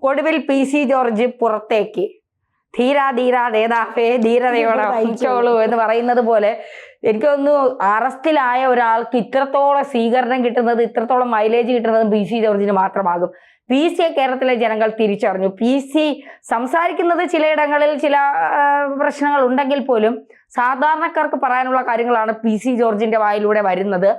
ഒടുവിൽ PC George പുറത്തേക്ക്. ധീരാ ധീരാ നേതാവേ ധീരതയോടെ വഹിച്ചോളൂ എന്ന് പറയുന്നത് പോലെ എനിക്ക് തോന്നുന്നു അറസ്റ്റിലായ ഒരാൾക്ക് ഇത്രത്തോളം സ്വീകരണം കിട്ടുന്നത്, ഇത്രത്തോളം മൈലേജ് കിട്ടുന്നത് PC ജോർജിന് മാത്രമാകും. PC കേരളത്തിലെ ജനങ്ങൾ തിരിച്ചറിഞ്ഞു. PC സംസാരിക്കുന്നത് ചിലയിടങ്ങളിൽ ചില പ്രശ്നങ്ങൾ ഉണ്ടെങ്കിൽ പോലും സാധാരണക്കാർക്ക് പറയാനുള്ള കാര്യങ്ങളാണ് PC ജോർജിന്റെ വായിലൂടെ വരുന്നത്.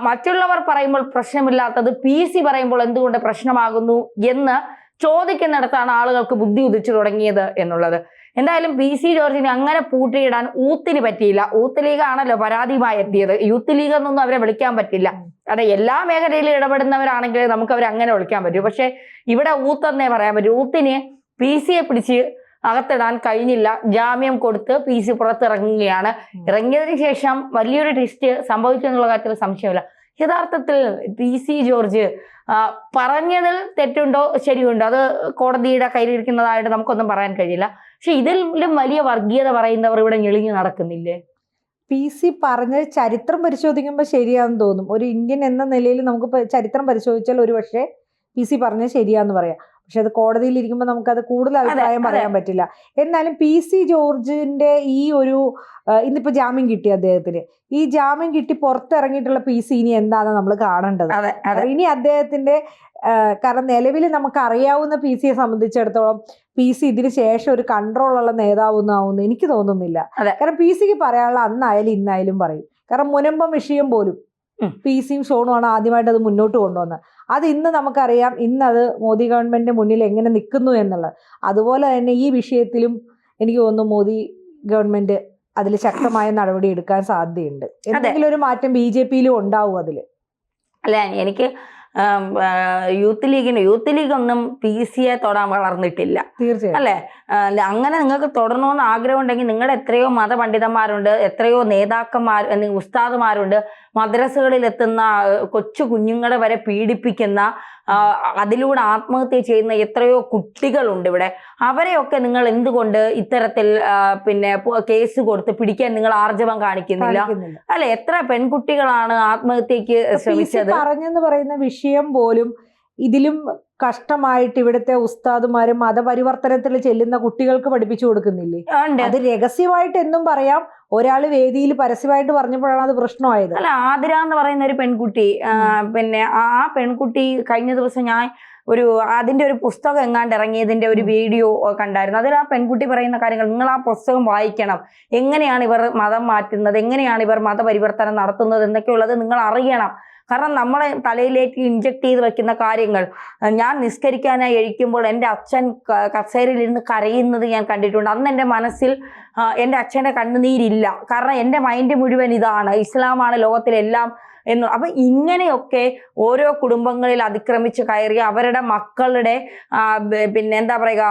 മറ്റുള്ളവർ പറയുമ്പോൾ പ്രശ്നമില്ലാത്തത് PC പറയുമ്പോൾ എന്തുകൊണ്ട് പ്രശ്നമാകുന്നു എന്ന് ചോദിക്കുന്നിടത്താണ് ആളുകൾക്ക് ബുദ്ധി ഉദിച്ചു തുടങ്ങിയത് എന്നുള്ളത്. എന്തായാലും PC ജോർജിനെ അങ്ങനെ പൂട്ടിയിടാൻ ഊത്തിന് പറ്റിയില്ല. യൂത്ത് ലീഗ് ആണല്ലോ പരാതിയുമായി എത്തിയത്. യൂത്ത് ലീഗ് എന്നൊന്നും അവരെ വിളിക്കാൻ പറ്റില്ല. കാരണം എല്ലാ മേഖലയിലും ഇടപെടുന്നവരാണെങ്കിൽ നമുക്ക് അവരെ അങ്ങനെ വിളിക്കാൻ പറ്റും. പക്ഷെ ഇവിടെ ഊത്തെന്നേ പറയാൻ പറ്റും. യൂത്തിനെ PC പിടിച്ച് അകത്തിടാൻ കഴിഞ്ഞില്ല. ജാമ്യം കൊടുത്ത് PC പുറത്തിറങ്ങുകയാണ്. ഇറങ്ങിയതിനു ശേഷം വലിയൊരു ട്വിസ്റ്റ് സംഭവിച്ചു എന്നുള്ള കാര്യത്തിൽ സംശയമില്ല. യഥാർത്ഥത്തിൽ PC ജോർജ് പറഞ്ഞതിൽ തെറ്റുണ്ടോ ശരിയുണ്ടോ അത് കോടതിയുടെ കയ്യിലിരിക്കുന്നതായിട്ട് നമുക്കൊന്നും പറയാൻ കഴിയില്ല. പക്ഷെ ഇതിലും വലിയ വർഗീയത പറയുന്നവർ ഇവിടെ ഞെളിഞ്ഞു നടക്കുന്നില്ലേ? PC പറഞ്ഞത് ചരിത്രം പരിശോധിക്കുമ്പോൾ ശരിയാണെന്ന് തോന്നും. ഒരു ഇന്ത്യൻ എന്ന നിലയിൽ നമുക്ക് ചരിത്രം പരിശോധിച്ചാൽ ഒരു പക്ഷേ PC പറഞ്ഞത് ശരിയാന്ന് പറയാം. പക്ഷെ അത് കോടതിയിൽ ഇരിക്കുമ്പോൾ നമുക്കത് കൂടുതൽ അഭിപ്രായം പറയാൻ പറ്റില്ല. എന്നാലും PC ജോർജിന്റെ ഈ ഒരു ഇന്നിപ്പോ ജാമ്യം കിട്ടി അദ്ദേഹത്തിന്. ഈ ജാമ്യം കിട്ടി പുറത്തിറങ്ങിയിട്ടുള്ള PC ഇനി എന്താണെന്ന് നമ്മൾ കാണേണ്ടത്. ഇനി അദ്ദേഹത്തിന്റെ കാരണം നിലവിൽ നമുക്ക് അറിയാവുന്ന PC സംബന്ധിച്ചിടത്തോളം PC ഇതിന് ശേഷം ഒരു കൺട്രോളുള്ള നേതാവൊന്നാവുമെന്ന് എനിക്ക് തോന്നുന്നില്ല. കാരണം PCക്ക് പറയാനുള്ള അന്നായാലും ഇന്നായാലും പറയും. കാരണം മുനമ്പം വിഷയം പോലും PC-യും ഷോണുമാണ് ആദ്യമായിട്ട് അത് മുന്നോട്ട് കൊണ്ടുവന്നത്. അത് ഇന്ന് നമുക്കറിയാം, ഇന്നത് മോദി ഗവൺമെന്റിന്റെ മുന്നിൽ എങ്ങനെ നിൽക്കുന്നു എന്നുള്ളത്. അതുപോലെ തന്നെ ഈ വിഷയത്തിലും എനിക്ക് തോന്നുന്നു മോദി ഗവൺമെന്റ് അതിൽ ശക്തമായ നടപടി എടുക്കാൻ സാധ്യതയുണ്ട്. എന്തെങ്കിലും ഒരു മാറ്റം BJP-യിലും ഉണ്ടാവും അതില്. അല്ല, എനിക്ക് യൂത്ത് ലീഗ് ഒന്നും PC-യെ തൊടാൻ വളർന്നിട്ടില്ല. തീർച്ചയായും അല്ലേ? അങ്ങനെ നിങ്ങൾക്ക് തുടരണമെന്ന് ആഗ്രഹം ഉണ്ടെങ്കിൽ നിങ്ങളുടെ എത്രയോ മതപണ്ഡിതന്മാരുണ്ട്, എത്രയോ നേതാക്കന്മാർ, ഉസ്താദുമാരുണ്ട്, മദ്രസകളിൽ എത്തുന്ന കൊച്ചു കുഞ്ഞുങ്ങളെ വരെ പീഡിപ്പിക്കുന്ന, അതിലൂടെ ആത്മഹത്യ ചെയ്യുന്ന എത്രയോ കുട്ടികളുണ്ട് ഇവിടെ. അവരെയൊക്കെ നിങ്ങൾ എന്തുകൊണ്ട് ഇത്തരത്തിൽ കേസ് കൊടുത്ത് പിടിക്കാൻ നിങ്ങൾ ആർജവം കാണിക്കുന്നില്ല? അല്ലെ, എത്ര പെൺകുട്ടികളാണ് ആത്മഹത്യക്ക് ശ്രമിച്ചത്? പറഞ്ഞെന്ന് പറയുന്ന വിഷയം പോലും ഇതിലും കഷ്ടമായിട്ട് ഇവിടുത്തെ ഉസ്താദുമാരും മതപരിവർത്തനത്തിൽ ചെല്ലുന്ന കുട്ടികൾക്ക് പഠിപ്പിച്ചു കൊടുക്കുന്നില്ലേ? അത് രഹസ്യമായിട്ട് എന്നും പറയാം. ഒരാൾ വേദിയിൽ പരസ്യമായിട്ട് പറഞ്ഞപ്പോഴാണ് അത് പ്രശ്നമായത്. അല്ല, ആതിര എന്ന് പറയുന്ന ഒരു പെൺകുട്ടി, ആ പെൺകുട്ടി കഴിഞ്ഞ ദിവസം ഞാൻ അതിന്റെ ഒരു പുസ്തകം എങ്ങാണ്ട് ഇറങ്ങിയതിന്റെ ഒരു വീഡിയോ കണ്ടായിരുന്നു. അതിൽ ആ പെൺകുട്ടി പറയുന്ന കാര്യങ്ങൾ നിങ്ങൾ ആ പുസ്തകം വായിക്കണം. എങ്ങനെയാണ് ഇവർ മതം മാറ്റുന്നത്, എങ്ങനെയാണ് ഇവർ മതപരിവർത്തനം നടത്തുന്നത് എന്നൊക്കെയുള്ളത് നിങ്ങൾ അറിയണം. കാരണം നമ്മളെ തലയിലേക്ക് ഇൻജക്ട് ചെയ്ത് വെക്കുന്ന കാര്യങ്ങൾ, ഞാൻ നിസ്കരിക്കാനായി എഴിക്കുമ്പോൾ എൻ്റെ അച്ഛൻ കസേരയിൽ ഇരുന്ന് കരയുന്നത് ഞാൻ കണ്ടിട്ടുണ്ട്. അന്ന് എൻ്റെ മനസ്സിൽ എൻ്റെ അച്ഛൻ്റെ കണ്ണുനീരില്ല. കാരണം എൻ്റെ മൈൻഡ് മുഴുവൻ ഇതാണ്, ഇസ്ലാമാണ് ലോകത്തിലെല്ലാം എന്ന്. അപ്പൊ ഇങ്ങനെയൊക്കെ ഓരോ കുടുംബങ്ങളിൽ അതിക്രമിച്ച് കയറി അവരുടെ മക്കളുടെ എന്താ പറയുക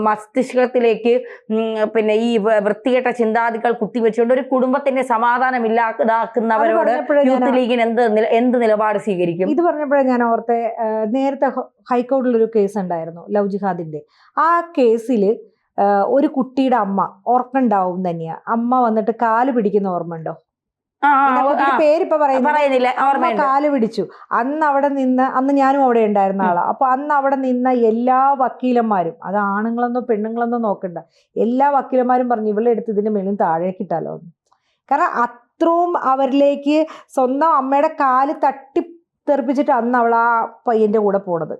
മസ്തിഷ്കത്തിലേക്ക് ഈ വൃത്തികെട്ട ചിന്താതികൾ കുത്തിവെച്ചുകൊണ്ട് ഒരു കുടുംബത്തിന്റെ സമാധാനം ഇല്ലാതാക്കുന്നവരോട് യൂത്ത് ലീഗിന് എന്ത് നിലപാട് സ്വീകരിക്കും? ഇത് പറഞ്ഞപ്പോഴാണ് ഞാൻ ഓർത്തെ, നേരത്തെ ഹൈക്കോടതിയിൽ ഒരു കേസ് ഉണ്ടായിരുന്നു ലവ് ജിഹാദിന്റെ. ആ കേസില് ഒരു കുട്ടിയുടെ അമ്മ ഓർക്കുണ്ടാവും തന്നെയാ, അമ്മ വന്നിട്ട് കാല് പിടിക്കുന്ന ഓർമ്മയുണ്ടോ? പേരിപ്പോ പറയുന്നില്ല. കാല് പിടിച്ചു. അന്ന് ഞാനും അവിടെ ഉണ്ടായിരുന്ന ആളാ. അപ്പൊ അന്ന് അവിടെ നിന്ന എല്ലാ വക്കീലന്മാരും, അത് ആണുങ്ങളെന്നോ പെണ്ണുങ്ങളെന്നോ നോക്കണ്ട, എല്ലാ വക്കീലന്മാരും പറഞ്ഞു ഇവളെ എടുത്ത് ഇതിന്റെ മേലും താഴേക്കിട്ടാലോ. കാരണം അത്രയും അവരിലേക്ക് സ്വന്തം അമ്മയുടെ കാല് തട്ടി തെറിപ്പിച്ചിട്ട് അന്ന് അവൾ ആ പയ്യന്റെ കൂടെ പോണത്.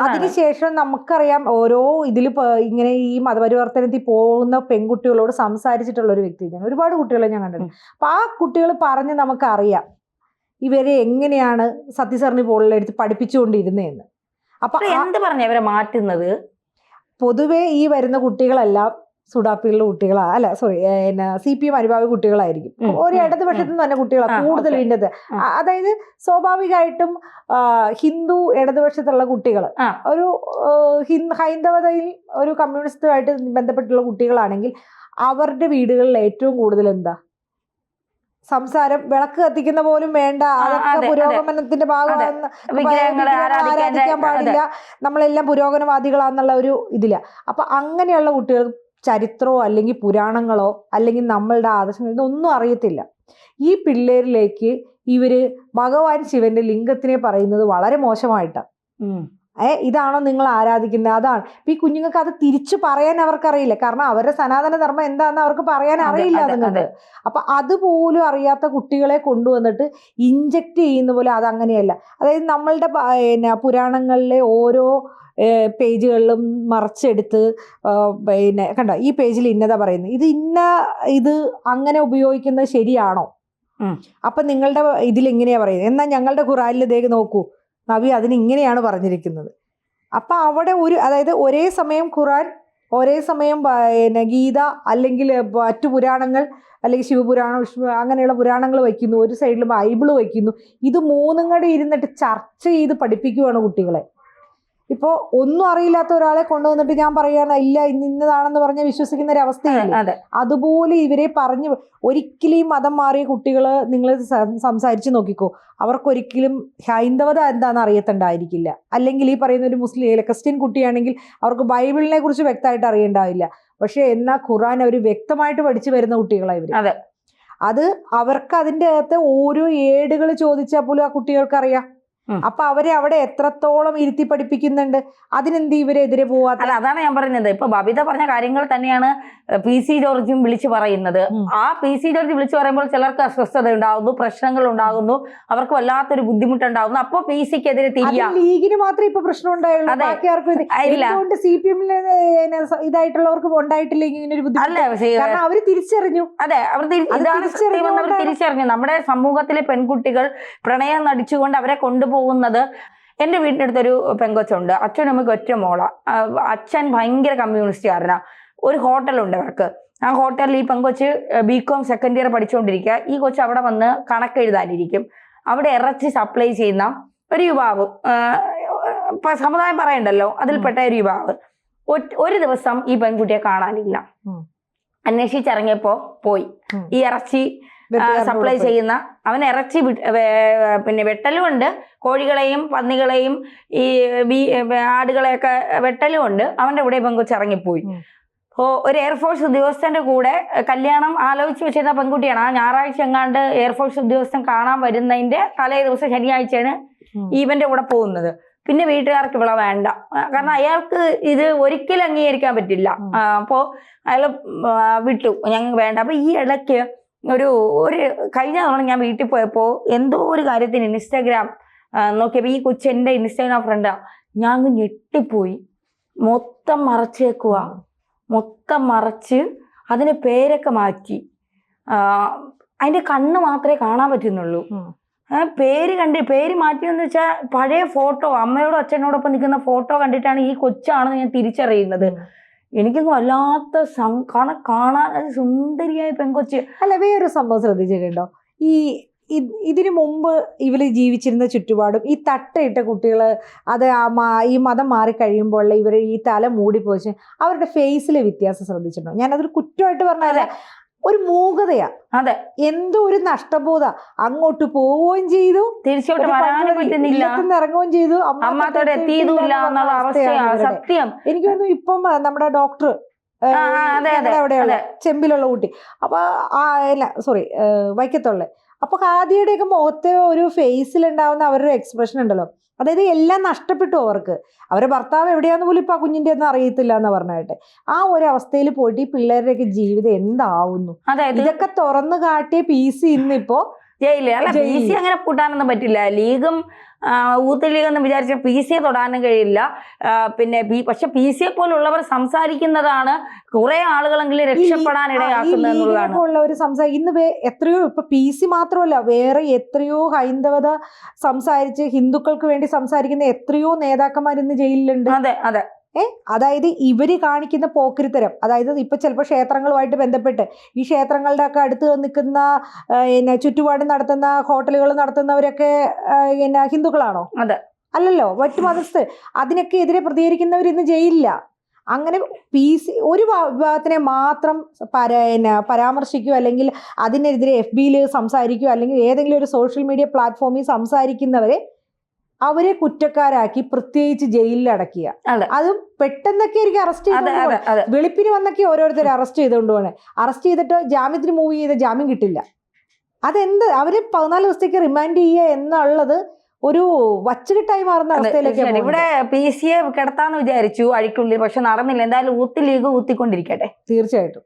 അതിനുശേഷം നമുക്കറിയാം ഓരോ ഇതിൽ ഇങ്ങനെ ഈ മതപരിവർത്തനത്തിൽ പോകുന്ന പെൺകുട്ടികളോട് സംസാരിച്ചിട്ടുള്ള ഒരു വ്യക്തി ഞാൻ ഒരുപാട് കുട്ടികളെ ഞാൻ കണ്ടിട്ടുണ്ട്. അപ്പൊ ആ കുട്ടികൾ പറഞ്ഞ് നമുക്കറിയാം ഇവരെ എങ്ങനെയാണ് സത്യസരണി പോലെടുത്ത് പഠിപ്പിച്ചുകൊണ്ടിരുന്നതെന്ന്. അപ്പൊ എന്ത് പറഞ്ഞ ഇവരെ മാറ്റുന്നത്? പൊതുവെ ഈ വരുന്ന കുട്ടികളെല്ലാം സുഡാപ്പികളുടെ കുട്ടികളാ, അല്ല സോറി CPM അനുഭാവി കുട്ടികളായിരിക്കും. ഒരു ഇടതുപക്ഷത്തു നിന്ന് തന്നെ കുട്ടികളാണ് കൂടുതൽ ഇതിൻ്റെ. അതായത് സ്വാഭാവികമായിട്ടും ഹിന്ദു ഇടതുപക്ഷത്തുള്ള കുട്ടികൾ, ഒരു ഹൈന്ദവതയിൽ ഒരു കമ്മ്യൂണിസ്റ്റുമായിട്ട് ബന്ധപ്പെട്ടുള്ള കുട്ടികളാണെങ്കിൽ അവരുടെ വീടുകളിൽ ഏറ്റവും കൂടുതൽ എന്താ സംസാരം, വിളക്ക് കത്തിക്കുന്ന പോലും വേണ്ട, അതൊക്കെ പുരോഗമനത്തിന്റെ ഭാഗമാണെന്ന്, ആരാധിക്കാൻ പാടില്ല, നമ്മളെല്ലാം പുരോഗമനവാദികളാന്നുള്ള ഒരു ഇതില്ല. അപ്പൊ അങ്ങനെയുള്ള കുട്ടികൾ ചരിത്രമോ അല്ലെങ്കിൽ പുരാണങ്ങളോ അല്ലെങ്കിൽ നമ്മളുടെ ആദർശങ്ങൾ ഇതൊന്നും അറിയത്തില്ല. ഈ പിള്ളേരിലേക്ക് ഇവര് ഭഗവാൻ ശിവന്റെ ലിംഗത്തിനെ പറയുന്നത് വളരെ മോശമായിട്ടാണ്. ഇതാണോ നിങ്ങൾ ആരാധിക്കുന്നത്, അതാണ്. ഇപ്പൊ ഈ കുഞ്ഞുങ്ങൾക്ക് അത് തിരിച്ചു പറയാൻ അവർക്കറിയില്ല, കാരണം അവരുടെ സനാതന ധർമ്മം എന്താണെന്ന് അവർക്ക് പറയാൻ അറിയില്ല നിങ്ങൾക്ക്. അപ്പൊ അതുപോലും അറിയാത്ത കുട്ടികളെ കൊണ്ടുവന്നിട്ട് ഇഞ്ചക്ട് ചെയ്യുന്ന പോലെ അത് അങ്ങനെയല്ല. അതായത് നമ്മളുടെ പുരാണങ്ങളിലെ ഓരോ പേജുകളിലും മറച്ചെടുത്ത് കണ്ടോ ഈ പേജിൽ ഇന്നതാ പറയുന്നത്, ഇത് അങ്ങനെ ഉപയോഗിക്കുന്നത് ശരിയാണോ, അപ്പൊ നിങ്ങളുടെ ഇതിൽ എങ്ങനെയാ പറയുന്നത്, എന്നാൽ ഞങ്ങളുടെ ഖുറാനിൽ ഇതേ നോക്കൂ നബി അതിനിങ്ങനെയാണ് പറഞ്ഞിരിക്കുന്നത്. അപ്പൊ അവിടെ അതായത് ഒരേ സമയം ഖുറാൻ, ഒരേ സമയം ഗീത, അല്ലെങ്കിൽ മറ്റു പുരാണങ്ങൾ, അല്ലെങ്കിൽ ശിവപുരാണം, വിഷ്ണു അങ്ങനെയുള്ള പുരാണങ്ങൾ വയ്ക്കുന്നു, ഒരു സൈഡിൽ ബൈബിള് വയ്ക്കുന്നു. ഇത് മൂന്നും കൂടെ ഇരുന്നിട്ട് ചർച്ച ചെയ്ത് പഠിപ്പിക്കുകയാണ് കുട്ടികളെ. ഇപ്പോൾ ഒന്നും അറിയില്ലാത്ത ഒരാളെ കൊണ്ടുവന്നിട്ട് ഞാൻ പറയാണ് ഇല്ല ഇന്നതാണെന്ന് പറഞ്ഞ് വിശ്വസിക്കുന്ന ഒരു അവസ്ഥയില്ല. അതുപോലെ ഇവരെ പറഞ്ഞു ഒരിക്കലും ഈ മതം മാറിയ കുട്ടികൾ നിങ്ങൾ സംസാരിച്ച് നോക്കിക്കോ, അവർക്കൊരിക്കലും ഹൈന്ദവത എന്താണെന്ന് അറിയത്തുണ്ടായിരിക്കില്ല. അല്ലെങ്കിൽ ഈ പറയുന്ന ഒരു മുസ്ലിം ക്രിസ്ത്യൻ കുട്ടിയാണെങ്കിൽ അവർക്ക് ബൈബിളിനെ കുറിച്ച് വ്യക്തമായിട്ട് അറിയേണ്ടാവില്ല. പക്ഷെ എന്നാൽ ഖുറാൻ അവർ വ്യക്തമായിട്ട് പഠിച്ചു വരുന്ന കുട്ടികളാണ് ഇവർ. അത് അവർക്ക് അതിൻ്റെ അകത്ത് ഓരോ ഏടുകൾ ചോദിച്ചാൽ പോലും ആ കുട്ടികൾക്ക് അറിയാം. അപ്പൊ അവരെ അവിടെ എത്രത്തോളം ഇരുത്തി പഠിപ്പിക്കുന്നുണ്ട്, അതിനെന്ത് ഇവരെതിരെ പോവാത്ത? അതാണ് ഞാൻ പറയുന്നത്. ഇപ്പൊ ബബിത പറഞ്ഞ കാര്യങ്ങൾ തന്നെയാണ് PC ജോർജും വിളിച്ചു പറയുന്നത്. ആ PC ജോർജ് വിളിച്ചു പറയുമ്പോൾ ചിലർക്ക് അസ്വസ്ഥത ഉണ്ടാകുന്നു, പ്രശ്നങ്ങൾ ഉണ്ടാകുന്നു, അവർക്ക് വല്ലാത്തൊരു ബുദ്ധിമുട്ടുണ്ടാകുന്നു. അപ്പൊ PCക്കെതിരെ തിരിയാ. ലീഗിന് മാത്രമേ ഇപ്പൊ പ്രശ്നം ഉണ്ടായുള്ളൂ, ബാക്കി ആർക്കും എന്തുകൊണ്ട് CPM ഇതായിട്ടുള്ളവർക്ക് ഉണ്ടായിട്ടില്ല ഇങ്ങനെ ഒരു ബുദ്ധിമുട്ട്? കാരണം അവര് തിരിച്ചറിഞ്ഞു. അതെ, അവർ തിരിച്ചറിഞ്ഞു. നമ്മുടെ സമൂഹത്തിലെ പെൺകുട്ടികൾ പ്രണയം നടിച്ചുകൊണ്ട് അവരെ കൊണ്ടുപോകുന്നത്. എൻ്റെ വീടിൻ്റെ അടുത്തൊരു പെങ്കൊച്ചുണ്ട്, അച്ഛനും അമ്മയ്ക്ക് ഒറ്റ മോള. അച്ഛൻ ഭയങ്കര കമ്മ്യൂണിസ്റ്റുകാരനാ. ഒരു ഹോട്ടലുണ്ട് അവർക്ക്. ആ ഹോട്ടലിൽ ഈ പെങ്കൊച്ച് BCom സെക്കൻഡ് ഇയർ പഠിച്ചുകൊണ്ടിരിക്കുക. ഈ കൊച്ച് അവിടെ വന്ന് കണക്കെഴുതാനിരിക്കും. അവിടെ ഇറച്ചി സപ്ലൈ ചെയ്യുന്ന ഒരു യുവാവ്, സമുദായം പറയണ്ടല്ലോ, അതിൽപ്പെട്ട ഒരു യുവാവ് ഒരു ദിവസം ഈ പെൺകുട്ടിയെ കാണാനില്ല. അന്വേഷിച്ചിറങ്ങിയപ്പോ പോയി. ഈ ഇറച്ചി സപ്ലൈ ചെയ്യുന്ന അവൻ ഇറച്ചി പിന്നെ വെട്ടലും ഉണ്ട്, കോഴികളെയും പന്നികളെയും ഈ ആടുകളെയൊക്കെ വെട്ടലും ഉണ്ട്. അവന്റെ കൂടെ പെങ്കൊച്ച് ഇറങ്ങിപ്പോയി. ഒരു എയർഫോഴ്സ് ഉദ്യോഗസ്ഥന്റെ കൂടെ കല്യാണം ആലോചിച്ച് വെച്ചിരുന്ന പെൺകുട്ടിയാണ്. ആ ഞായറാഴ്ച എങ്ങാണ്ട് എയർഫോഴ്സ് ഉദ്യോഗസ്ഥൻ കാണാൻ വരുന്നതിന്റെ തലേ ദിവസം ശനിയാഴ്ചയാണ് ഇവന്റെ കൂടെ പോകുന്നത്. പിന്നെ വീട്ടുകാർക്ക് ഇവിടെ വേണ്ട, കാരണം അയാൾക്ക് ഇത് ഒരിക്കലും അംഗീകരിക്കാൻ പറ്റില്ല. അപ്പോൾ അയാൾ വിട്ടു, ഞങ്ങൾക്ക് വേണ്ട. അപ്പൊ ഈ ഇടയ്ക്ക് ഒരു കഴിഞ്ഞ തവണ ഞാൻ വീട്ടിൽ പോയപ്പോൾ എന്തോ ഒരു കാര്യത്തിന് ഇൻസ്റ്റാഗ്രാം നോക്കിയപ്പോൾ ഈ കൊച്ചു എൻ്റെ ഇൻസ്റ്റാഗ്രാം ഫ്രണ്ടാ. ഞാൻ ഞെട്ടിപ്പോയി. മൊത്തം മറച്ചേക്കുക, മൊത്തം മറച്ച് അതിന് പേരൊക്കെ മാറ്റി. അതിന്റെ കണ്ണ് മാത്രമേ കാണാൻ പറ്റുന്നുള്ളൂ. പേര് മാറ്റിയെന്ന് വെച്ചാൽ പഴയ ഫോട്ടോ, അമ്മയോടും അച്ഛനോടൊപ്പം നിൽക്കുന്ന ഫോട്ടോ കണ്ടിട്ടാണ് ഈ കൊച്ചാണെന്ന് ഞാൻ തിരിച്ചറിയുന്നത്. എനിക്കൊന്നും വല്ലാത്ത കാണാൻ സുന്ദരിയായ പെങ്കൊച്ച്. അല്ല, വേറൊരു സംഭവം ശ്രദ്ധിച്ചിട്ടുണ്ടോ? ഇതിനു മുമ്പ് ഇവര് ജീവിച്ചിരുന്ന ചുറ്റുപാടും ഈ തട്ടയിട്ട കുട്ടികള് അത് ഈ മതം മാറിക്കഴിയുമ്പോൾ ഇവർ ഈ തല മൂടിപ്പോച്ച് അവരുടെ ഫേസിലെ വ്യത്യാസം ശ്രദ്ധിച്ചിട്ടുണ്ടോ? ഞാനതൊരു കുറ്റമായിട്ട് പറഞ്ഞാൽ ഒരു മൂകതയാ. അതെ, എന്തോ ഒരു നഷ്ടബോധ. അങ്ങോട്ട് പോവുകയും ചെയ്തു, തിരിച്ചോട്ട് വരാനും പറ്റുന്നില്ല, ഇറങ്ങുകയും ചെയ്തു, സത്യം. എനിക്ക് തോന്നുന്നു ഇപ്പം നമ്മുടെ ഡോക്ടർ അവിടെയുള്ള ചെമ്പിലുള്ള കുട്ടി, അപ്പൊ വൈക്കത്തുള്ള, അപ്പൊ ഹാദിയുടെയൊക്കെ മുഖത്തെ ഒരു ഫേസിലുണ്ടാവുന്ന അവരുടെ എക്സ്പ്രഷൻ ഉണ്ടല്ലോ, അതായത് എല്ലാം നഷ്ടപ്പെട്ടു അവർക്ക്. അവരുടെ ഭർത്താവ് എവിടെയാന്ന് പോലും ഇപ്പൊ ആ കുഞ്ഞിന്റെ ഒന്നും അറിയത്തില്ല എന്ന് പറഞ്ഞായിട്ട് ആ ഒരു അവസ്ഥയിൽ പോയിട്ട് ഈ പിള്ളേരുടെയൊക്കെ ജീവിതം എന്താവുന്നു. ഇതൊക്കെ തുറന്നു കാട്ടിയ PC ഇന്നിപ്പോ ജയില്. അല്ല, PC അങ്ങനെ കൂട്ടാനൊന്നും പറ്റില്ല. ലീഗും യൂത്ത് ലീഗ് എന്ന് വിചാരിച്ച PC തൊടാനും കഴിയില്ല. പിന്നെ പക്ഷെ PC പോലുള്ളവർ സംസാരിക്കുന്നതാണ് കുറെ ആളുകളെങ്കിലും രക്ഷപ്പെടാൻ ഇടയാക്കുന്നത് എന്നുള്ളതാണ്. ഇന്ന് എത്രയോ ഇപ്പൊ PC മാത്രമല്ല, വേറെ എത്രയോ ഹൈന്ദവത സംസാരിച്ച് ഹിന്ദുക്കൾക്ക് വേണ്ടി സംസാരിക്കുന്ന എത്രയോ നേതാക്കന്മാർ ഇന്ന് ജയിലിലുണ്ട്. അതെ അതെ. അതായത് ഇവര് കാണിക്കുന്ന പോക്കരിത്തരം, അതായത് ഇപ്പൊ ചിലപ്പോൾ ക്ഷേത്രങ്ങളുമായിട്ട് ബന്ധപ്പെട്ട് ഈ ക്ഷേത്രങ്ങളുടെ ഒക്കെ അടുത്ത് നിൽക്കുന്ന ചുറ്റുപാട് നടത്തുന്ന ഹോട്ടലുകൾ നടത്തുന്നവരൊക്കെ ഹിന്ദുക്കളാണോ? അതെ, അല്ലല്ലോ, മറ്റു മതസ്ഥ. അതിനൊക്കെ എതിരെ പ്രതികരിക്കുന്നവർ ഇന്ന് ജയിലില്ല. അങ്ങനെ PC ഒരു വിഭാഗത്തിനെ മാത്രം പരാമർശിക്കുകയോ അല്ലെങ്കിൽ അതിനെതിരെ FBയിൽ സംസാരിക്കുകയോ അല്ലെങ്കിൽ ഏതെങ്കിലും ഒരു സോഷ്യൽ മീഡിയ പ്ലാറ്റ്ഫോമിൽ സംസാരിക്കുന്നവരെ അവരെ കുറ്റക്കാരാക്കി പ്രത്യേകിച്ച് ജയിലിൽ അടക്കുക. അതും പെട്ടെന്നൊക്കെ ആയിരിക്കും അറസ്റ്റ് ചെയ്ത്, വെളുപ്പിന് വന്നൊക്കെ ഓരോരുത്തരെ അറസ്റ്റ് ചെയ്തുകൊണ്ട് പോകണേ. അറസ്റ്റ് ചെയ്തിട്ട് ജാമ്യത്തിന് മൂവ് ചെയ്ത് ജാമ്യം കിട്ടില്ല. അതെന്ത് അവര് 14 ദിവസത്തേക്ക് റിമാൻഡ് ചെയ്യുക എന്നുള്ളത് ഒരു വച്ചുകിട്ടായി മാറുന്ന അവസ്ഥയിലേക്ക് ശരി, ഇവിടെ PCA കിടത്താന്ന് വിചാരിച്ചു അഴിക്കുള്ളിൽ, പക്ഷെ നടന്നില്ല. എന്തായാലും യൂത്ത് ലീഗ് ഊത്തിക്കൊണ്ടിരിക്കട്ടെ. തീർച്ചയായിട്ടും.